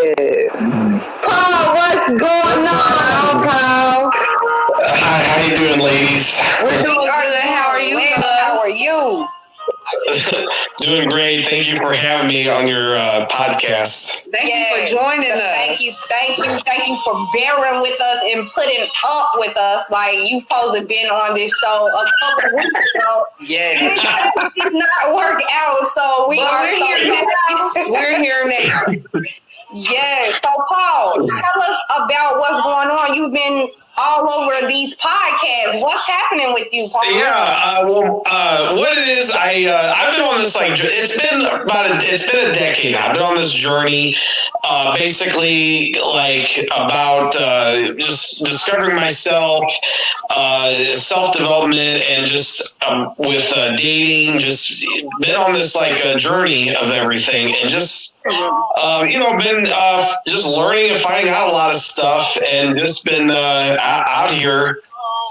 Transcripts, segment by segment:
Paul, what's going on, Paul? Hi, how you doing, ladies? We're doing good. How are you? How are you? Doing great. Thank you for having me on your podcast. Thank you for joining us. Thank you for bearing with us and putting up with us. Like, you've supposed to been on this show a couple weeks ago. Yeah. It did not work out, so we're here now. We're here now. Yes. So, Paul, tell us about what's going on. You've been all over these podcasts. What's happening with you, Paul? Yeah. What it is, I've been on this it's been a decade now. I've been on this journey, basically about just discovering myself, self-development, and just with dating. Just been on this journey of everything, and just been just learning and finding out a lot of stuff, and just been out here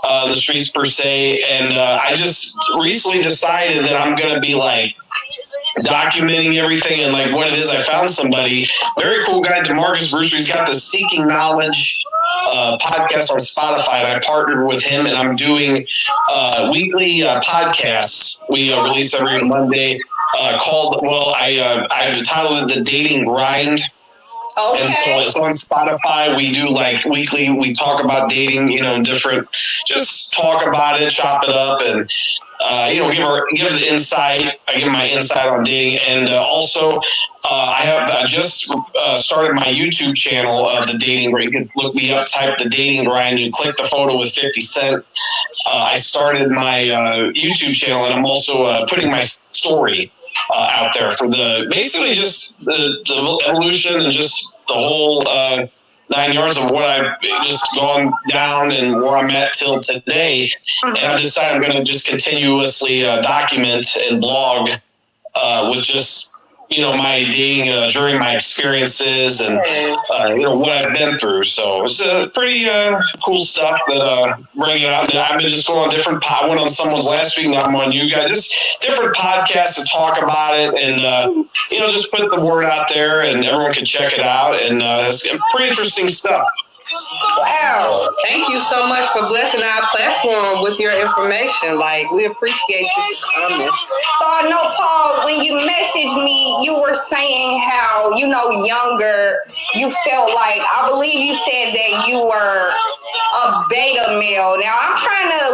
the streets per se. And I just recently decided that I'm going to be documenting everything and what it is. I found somebody, very cool guy, DeMarcus Brewster. He's got the Seeking Knowledge podcast on Spotify, and I partnered with him, and I'm doing weekly podcasts. We release every Monday called, I've titled it The Dating Grind. Okay. And so it's on Spotify. We do weekly, we talk about dating, different, just talk about it, chop it up, and give the insight. I give my insight on dating, and also I have just started my YouTube channel of The Dating Grind. You can look me up, type The Dating Grind, you click the photo with 50 Cent. I started my YouTube channel, and I'm also putting my story out there for basically just the evolution and just the whole 9 yards of what I've just gone down and where I'm at till today. And I've decided I'm going to just continuously document and blog with just, my dating during my experiences and, what I've been through. So it's pretty cool stuff that bringing out. I've been just going on different I went on someone's last week, now I'm on you guys. Just different podcasts to talk about it and, just put the word out there and everyone can check it out. And it's pretty interesting stuff. Wow. Thank you so much for blessing our platform with your information. We appreciate you for coming. So I know, Paul, when you messaged me, you were saying how, younger, you felt I believe you said that you were a beta male. Now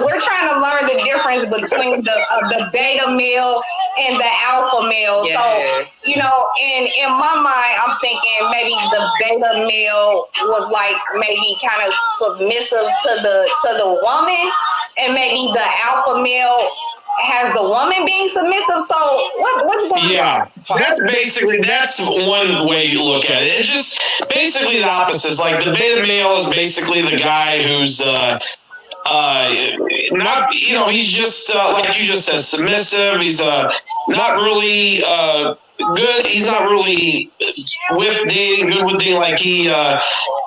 we're trying to learn the difference between the beta male and the alpha male. Yes. So, in my mind, I'm thinking maybe the beta male was maybe kind of submissive to the woman, and maybe the alpha male has the woman being submissive. So what's going on? Yeah, that's one way you look at it. It's just basically the opposite. The beta male is basically the guy who's not, he's just like you just said, submissive. He's not really good. He's not really with dating, good with dating.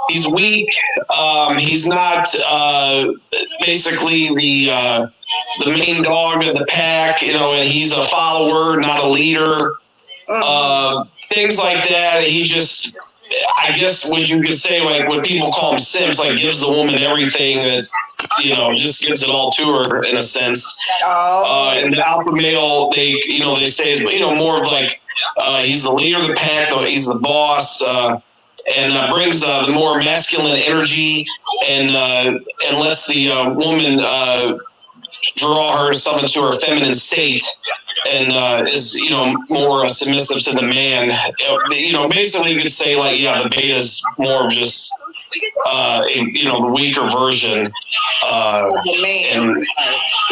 He's weak. He's not basically the main dog of the pack, and he's a follower, not a leader. Things like that. He just, I guess what you could say, what people call him simps, gives the woman everything that, just gives it all to her in a sense. And the alpha male, they say is, more of he's the leader of the pack, though he's the boss, and brings the more masculine energy and lets the woman draw herself into her feminine state, and is more submissive to the man. Basically you could say the beta is more of just the weaker version. The man. And,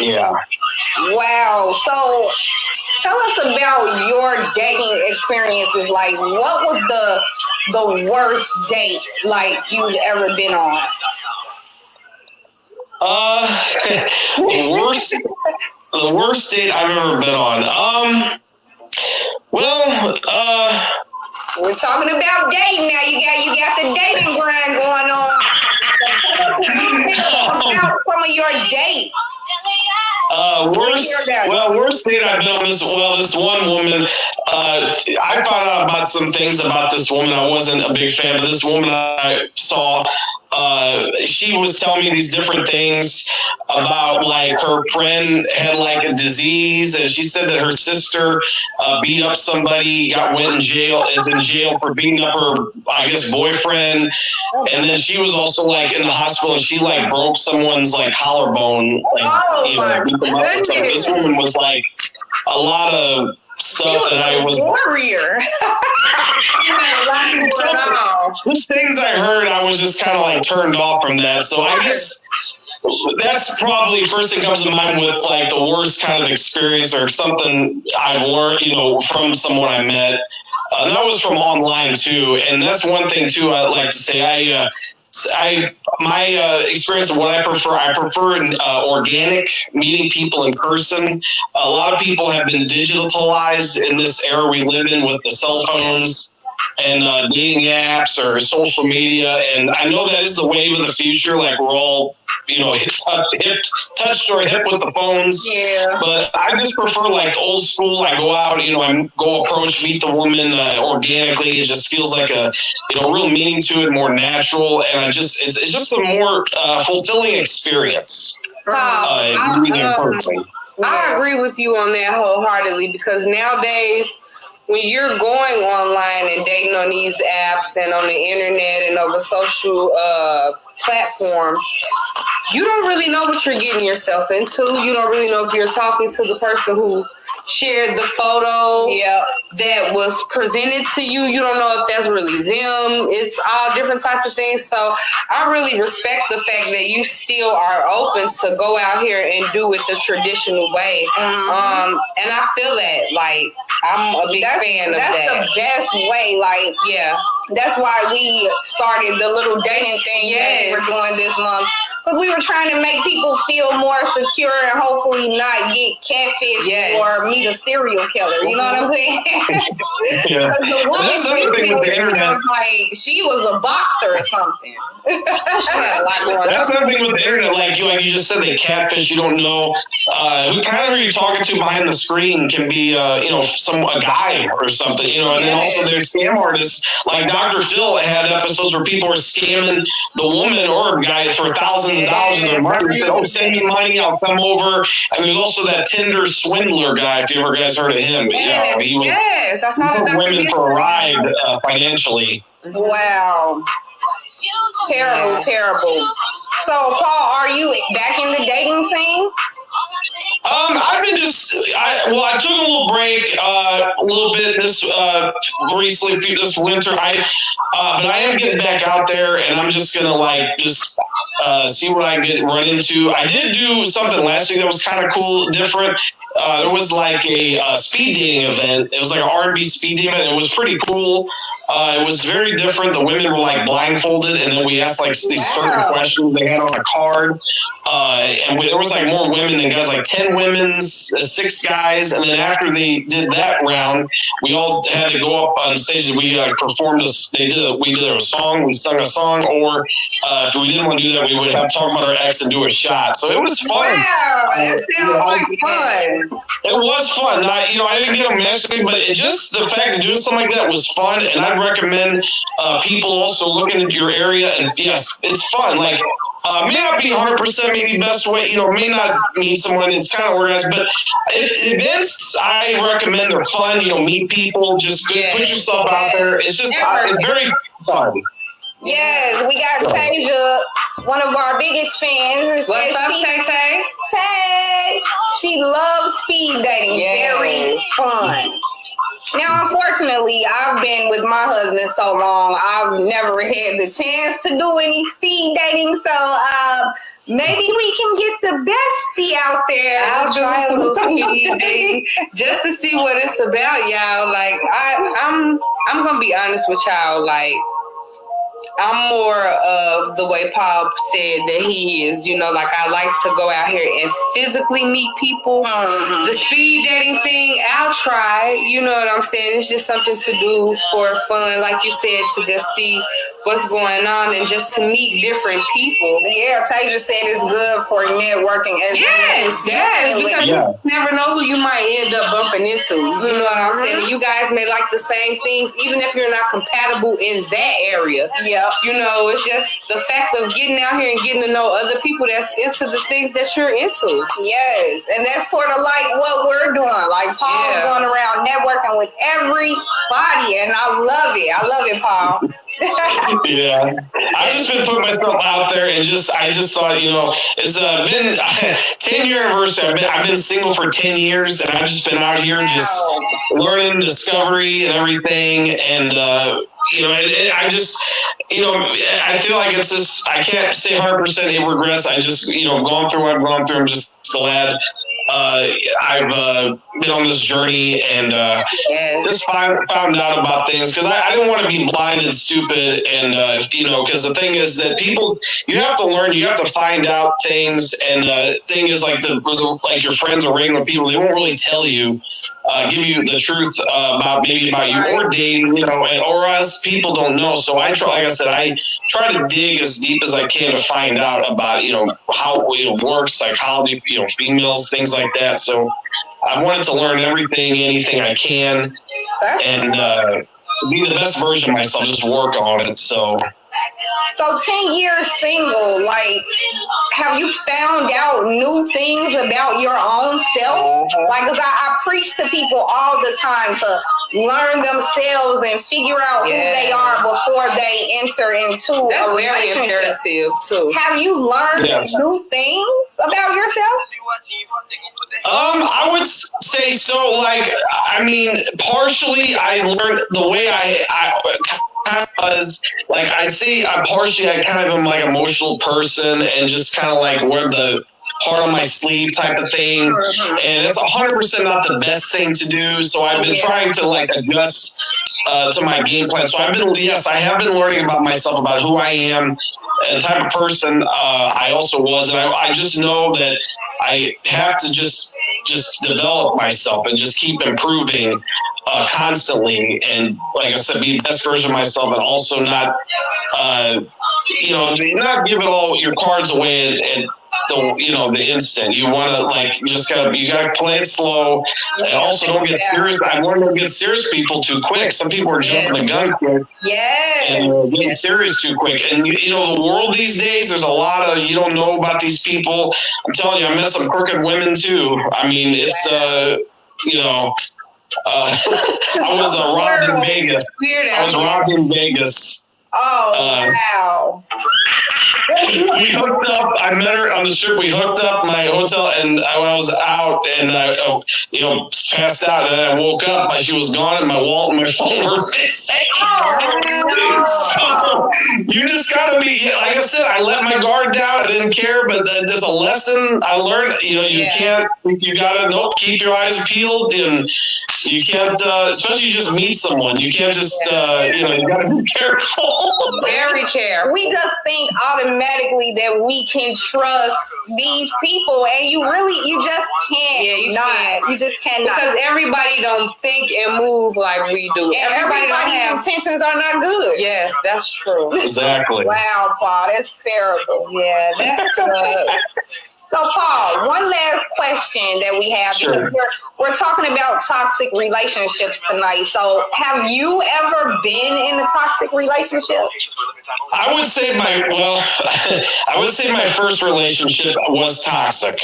yeah. Wow. So tell us about your dating experiences. What was the worst date you've ever been on? The worst date I've ever been on. We're talking about dating now. You got the dating grind going on. About some of your dates. Worst date I've been on this one woman, I found out about some things about this woman. I wasn't a big fan, but this woman I saw, she was telling me these different things about like her friend had like a disease, and she said that her sister beat up somebody, went in jail, is in jail for beating up her, I guess, boyfriend, and then she was also like in the hospital, and she like broke someone's like collarbone, like beat them up or something. This woman was like a lot of stuff that I was warrior. Those things I heard, I was just kind of like turned off from that. So I guess that's probably first thing comes to mind with like the worst kind of experience or something I've learned, from someone I met. That was from online too, and that's one thing too. I'd like to say my experience of what I prefer organic, meeting people in person. A lot of people have been digitalized in this era we live in with the cell phones and dating apps or social media. And I know that is the wave of the future. Like we're all, touched or hip with the phones. Yeah. But I just prefer like old school. I go out, I go approach, meet the woman organically. It just feels like a, real meaning to it, more natural. And it's just a more fulfilling experience. Meeting in person. I agree with you on that wholeheartedly, because nowadays, when you're going online and dating on these apps and on the internet and over social platforms, you don't really know what you're getting yourself into. You don't really know if you're talking to the person who shared the photo that was presented to you. You don't know if that's really them. It's all different types of things. So I really respect the fact that you still are open to go out here and do it the traditional way. Mm-hmm. And I feel that, like, I'm a big fan of that. That's the best way. Like, that's why we started the little dating thing that we're doing this month. Because we were trying to make people feel more secure and hopefully not get catfished or meet a serial killer. You know what I'm saying? The woman that's another thing with the internet. Was like, she was a boxer or something. That's another thing with the internet. Like you just said, they catfish. You don't know who kind of you're talking to behind the screen. Can be a guy or something. And then also there's scam artists. Like Dr. Phil had episodes where people were scamming the woman or guy for thousands of dollars of their money. He said, send me money, I'll come over. And there's also that Tinder swindler guy, if you ever guys heard of him. He would I saw that women for a ride financially. Wow. Terrible. So, Paul, are you back in the dating scene? I've been I took a little break, a little bit recently this winter. But I am getting back out there, and I'm just gonna see what I run into. I did do something last week that was kind of cool, different. There was like a speed dating event. It was like an R&B speed dating event. It was pretty cool. It was very different. The women were like blindfolded, and then we asked like these certain questions they had on a card. There was like more women than guys, like 10 women, 6 guys. And then after they did that round, we all had to go up on stage. We performed we did a song, we sung a song, or if we didn't want to do that, we would have to talk about our ex and do a shot. So it was fun. Wow, that sounds like fun. It was fun. I didn't get them massively, but just the fact of doing something like that was fun. And I'd recommend people also looking at your area. And yes, it's fun. Like, may not be 100% maybe best way, may not meet someone that's kind of organized, but events I recommend, they're fun, meet people, just put yourself out there. It's just it's very fun. Yes, we got Tasia, one of our biggest fans. What's up, Tay? Tay, she loves speed dating. Very fun. Now, unfortunately, I've been with my husband so long, I've never had the chance to do any speed dating. So maybe we can get the bestie out there. I'll try a little speed dating just to see what it's about, y'all. Like, I'm gonna be honest with y'all. Like, I'm more of the way Paul said that he is. You know, like I like to go out here and physically meet people. Mm-hmm. The speed dating thing, I'll try. You know what I'm saying? It's just something to do for fun, like you said, to just see what's going on and just to meet different people. Yeah, Tasia said it's good for networking as Yes, well. yes, because Yeah. you never know who you might end up bumping into. You know what I'm saying? You guys may like the same things, even if you're not compatible in that area. Yeah. You know, it's just the fact of getting out here and getting to know other people that's into the things that you're into. Yes, and that's sort of like what we're doing. Like Paul's Yeah. going around networking with everybody, and I love it. I love it, Paul. Yeah, I've just been putting myself out there, and I just thought, you know, it's been 10-year anniversary. I've been single for 10 years, and I've just been out here just learning, discovery, and everything. And you know, I just, you know, I feel like it's just, I can't say 100% it regrets. I just, you know, gone through what I've gone through. I'm just glad I've been on this journey and just found out about things, because I didn't want to be blind and stupid. And you know, because the thing is that people, you have to learn, you have to find out things. And thing is, like like your friends or regular people, they won't really tell you, give you the truth about your dating, you know, or us people don't know. So I try, like I said, I try to dig as deep as I can to find out about, you know, how it works, psychology, you know, females, things like that. So I wanted to learn anything I can, and be the best version of myself, just work on it. So 10 years single, like, have you found out new things about your own self? Like, because I preach to people all the time to learn themselves and figure out who they are before they enter into a very relationship. imperative too. Have you learned new things about yourself? I would say so. Like, I mean, partially I learned the way I was, like, I'd say I kind of am like emotional person, and just kind of like wear the heart on my sleeve type of thing. And it's 100% not the best thing to do. So I've been trying to like adjust to my game plan. So I have been learning about myself, about who I am and the type of person I also was. And I just know that I have to just develop myself and just keep improving constantly. And like I said, be the best version of myself, and also not, you know, not give it all your cards away at the instant. You want to, like, you gotta play it slow, and also don't get serious. I learned to get serious people too quick. Some people are jumping the gun quick, and getting serious too quick. And you know, the world these days, there's a lot of, you don't know about these people. I'm telling you, I met some crooked women too. I mean, it's you know, I was robbed in Vegas. I was robbed in Vegas. Oh, wow. We hooked up. I met her on the strip. We hooked up my hotel, and I was out, and I, you know, passed out, and I woke up. She was gone, and my wallet and my phone were missing. So you just gotta be, like I said, I let my guard down. I didn't care, but there's a lesson I learned. You know, you gotta keep your eyes peeled, and you can't, especially you just meet someone. You can't just, you know, you gotta be careful. Very careful. We just think automatically that we can trust these people, and you just can't. Yeah, You just cannot. Because everybody don't think and move like we do. And Everybody's intentions are not good. Yes, that's true. Exactly. Wow, Paul, that's terrible. Yeah, that's So, Paul, one last question that we have. Sure. We're talking about toxic relationships tonight. So, have you ever been in a toxic relationship? I would say my first relationship was toxic.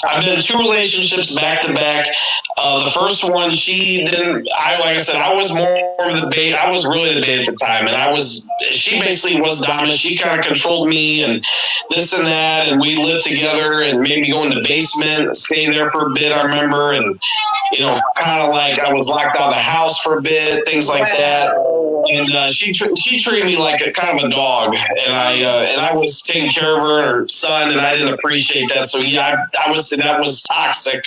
I've been in 2 relationships back to back. The first one, like I said, I was more of the bait. I was really the bait at the time. And she basically was dominant. She kind of controlled me and this and that. And we lived together and made me go in the basement, stay there for a bit, I remember. And, you know, kind of like I was locked out of the house for a bit, things like that. and she treated me like a kind of a dog, and I was taking care of her son, and I didn't appreciate that. So yeah, that was toxic.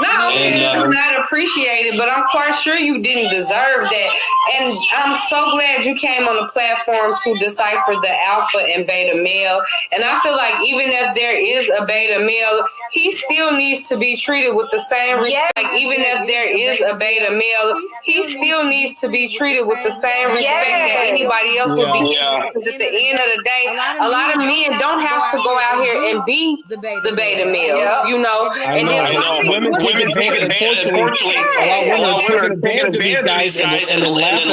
Not only did you not appreciate it, but I'm quite sure you didn't deserve that. And I'm so glad you came on the platform to decipher the alpha and beta male. And I feel like even if there is a beta male, he still needs to be treated with the same respect. Like even if there is a beta male, he still needs to be treated with the same respect that anybody else would be. Because at the end of the day, a lot of men don't have to go out here and be the beta males, you know. And then women take advantage. Unfortunately, a lot of women are taking advantage of these guys and laughing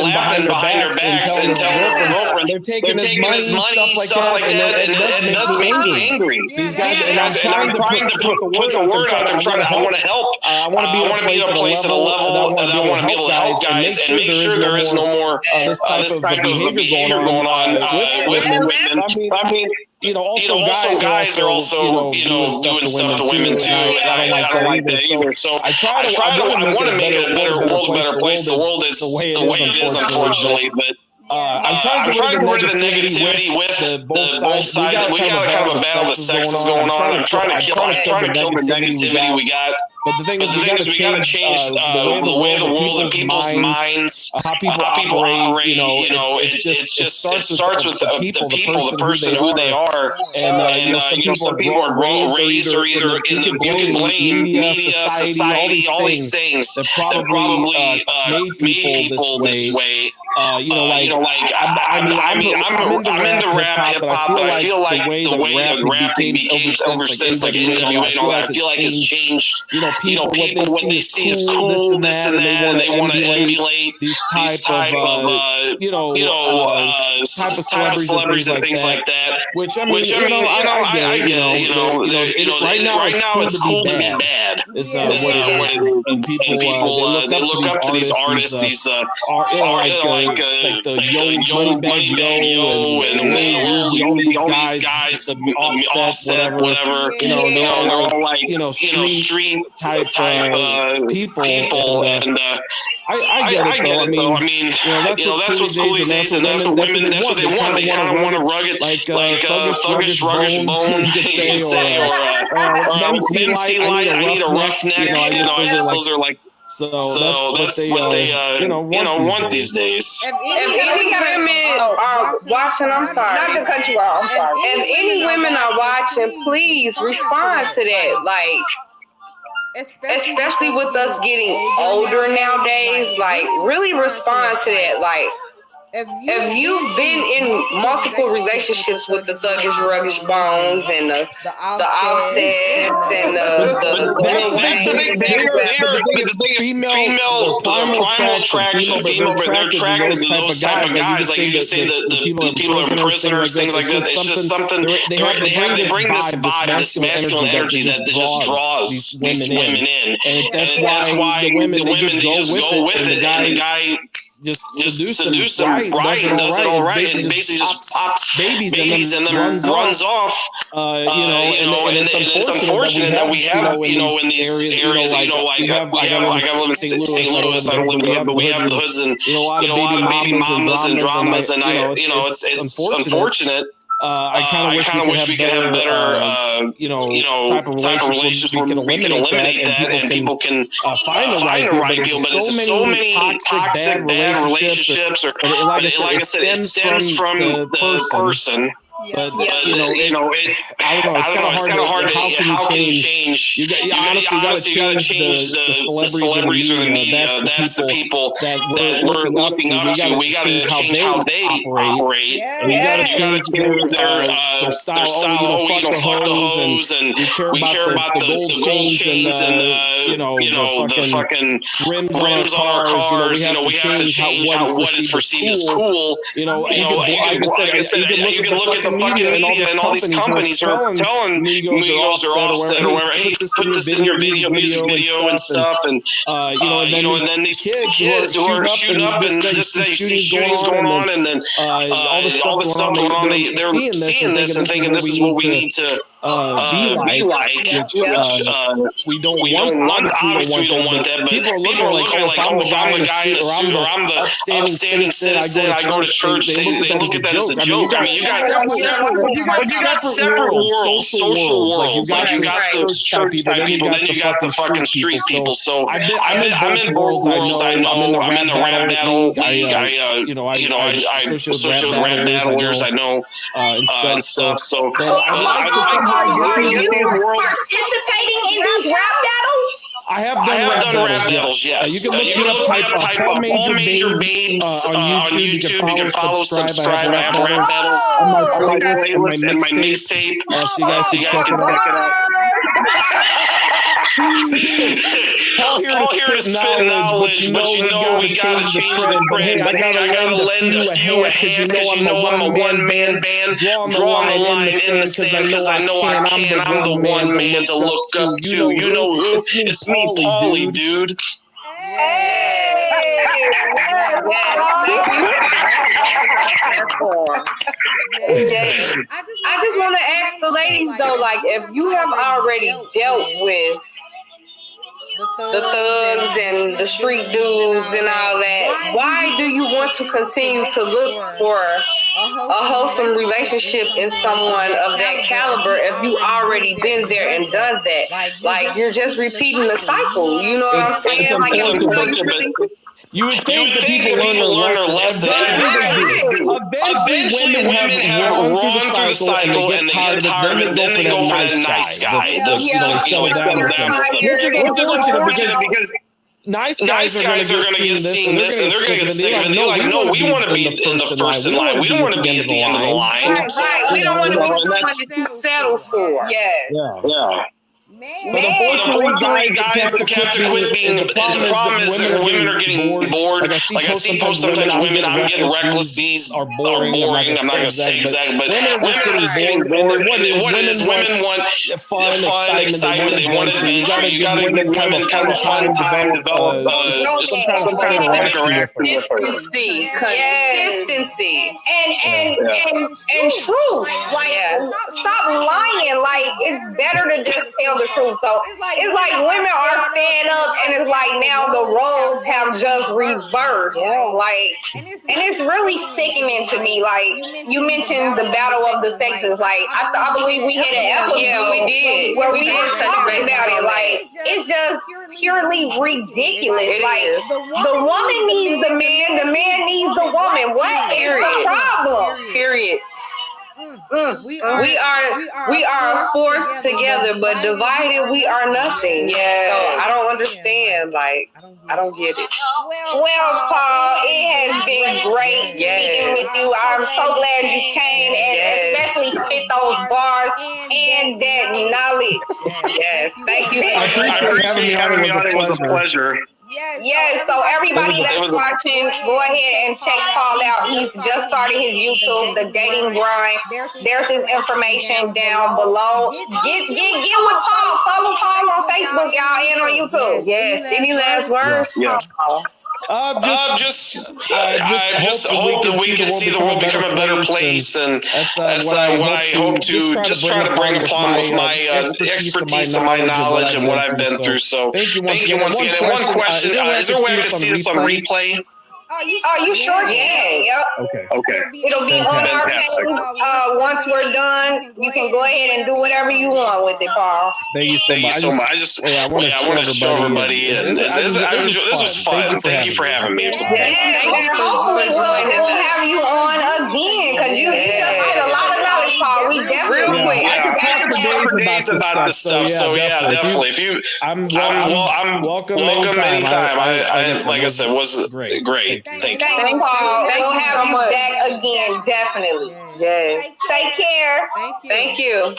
behind their backs and telling their girlfriend they're taking his money, stuff like that, and it does make me angry. These guys, and I'm trying to put the word out there. I want to help. I want to be in a place at a level that I want to be able to help guys and make sure there is no more this type of behavior going on with women. I mean, also guys are also doing stuff to women too, and I don't like that either. So I want to make it a better world, a better place. The world is the way it is, unfortunately, but. I'm trying to get rid of the negativity with both sides. We got kind of a battle of the sexes going on. I'm trying to kill the negativity we got. But the thing is, we got to change the way the world and people's minds, how people operate. It starts with the people, the person, who they are. And some people are raised or either you can blame media, society, all these things that probably made people this way. I'm into rap, hip hop, but I feel like the way that rapping became ever since like NWA and all that, I feel like it's changed. People when they see is cool, this and that, and they want to emulate these type of celebrities and things like that. Which I get it. Right now it's cool to be bad. And people they look up to these artists, these like the Yo Moneybagg Yo and all these guys, Offset, whatever. They're all like street type people, and I get it though. I mean, that's what's cool these days, and that's what women. That's what they want. They kind of want a rugged, like thuggish bone, you can say, or MC Light. I need a rough neck. Those are like. So that's what they want these days. If any women are watching, I'm sorry. Not to cut you off. I'm sorry. If any women are watching, please respond to that. Like, especially with us getting older nowadays, like really respond to that. Like, if you've been in multiple relationships with the Thuggish Ruggish Bones and the Offsets and the female primal attraction, they're attracted to those type of guys. Like you just say, the people are prisoners, things like that. It's just something they bring this vibe, this masculine energy that just draws these women in, and that's why the women just go with it, and the guy just seduce them right and does it all right, and basically just pops babies and then runs off. And it's unfortunate that we have, in these areas, like I live in St. Louis, I don't live in but we have the hoods and a lot of baby mamas and dramas, and it's unfortunate. I kind of wish we could have better, type of relationships where we can eliminate that and people can find the right deal. But it's so many toxic, bad relationships, or like I said, it stems from the person. But I don't know. It's kind of hard to. How can you change? You honestly got to change the celebrities or the media. That's the people that we're looking up to. We got to change how they operate. You got to change their style. Fuck the hoes, and we care about the gold chains and the fucking rims on our cars. We have to change what is perceived as cool. Like I said, you can look at the fucking media and all these companies are telling Migos or Offset or whatever, hey, put this in your music video and stuff, and and then these kids who are shooting up and this, they see shootings going on, and then all this stuff going on, they're seeing this and thinking this is what we need to be like, which we don't want. Obviously, we don't want that. But people are looking like, oh, if I'm the guy in a suit or I'm the upstanding citizen, I go to church. They look at that as a joke. I mean, you got separate worlds, social worlds. Like you got the church type people, then you got the fucking street people. So I'm in both worlds. I know. I'm in the rap battle league. I associate with rap battlers. I know and stuff. So Are you participating in these rap battles? I have done rap battles, yes. You can look me up, type all major babes on YouTube. You can follow, subscribe. I have rap battles on my playlist and my mixtape. So you guys can check it out. Paul here is spitting knowledge, but we gotta change the brand. I gotta lend a few a hand because I'm a one-man band. Drawing the line in the sand because I know I can. I'm the one man to look up to. You know who? It's me, Paulie, dude. I just want to ask the ladies though, like, if you have already dealt with the thugs and the street dudes and all that, why do you want to continue to look for a wholesome relationship in someone of that caliber if you already been there and done that? Like, you're just repeating the cycle. You know what I'm saying? You would think the people learn their lesson. Eventually, women have run through the cycle and they get tired of it. Then they go for the nice guy. Because nice guys are going to get seen this and they're going to get sick of it. They're like, no, we want to be in the first in line. We don't want to be at the end of the line. Right. We don't want to be someone that you settle for. Yeah. But unfortunately, guys have to quit being. The problem is that women are getting bored. Like I see posts sometimes, women, I'm getting reckless. These are boring. I'm not going to say exactly, but women are just getting bored. What it is, women want fun, excitement. They want adventure. You got to give women kind of a fun time to develop some kind of consistency, and truth. Like, stop lying. Like, it's better to just tell the truth. So it's like women are fed up, and it's like now the roles have just reversed. Like, and it's really sickening to me. Like, you mentioned the battle of the sexes. Like, I believe we had an episode. Yeah, we did. Where we were talking about it. Like, it's just purely ridiculous. Like, the woman needs the man needs the woman. What is the problem? Period. We are forced together, but divided we are nothing. Yeah. So I don't understand. Like, I don't get it. Well, Paul, it has been great speaking with you. I'm so glad you came and especially spit those bars and that knowledge. Yes. Thank you. I appreciate you having me on. It was a pleasure. Yes, so everybody that's watching, go ahead and check Paul out. He's just started his YouTube, The Dating Grind. There's his information down below. Get with Paul. Follow Paul on Facebook, y'all, and on YouTube. Yes. Any last words? Paul? I just hope that we can see the world become a better place, and that's what I hope to just try to bring upon with my expertise and my knowledge and what I've been through. So thank you once again. And one question: is there a way I can see this on replay? Oh, you sure can. Yep. Okay. It'll be on our page. Once we're done, you can go ahead and do whatever you want with it, Paul. Thank you so much. I just want to show everybody. This was fun. Thank you for having me. Hopefully we'll have you on again because you just had a lot of knowledge, Paul. We definitely. I can talk for days about this stuff. So yeah, definitely. If you, I'm welcome anytime. I like I said, was great. Thank you. Thank you, Paul. We'll have you back again, definitely. Yes. Take care. Thank you.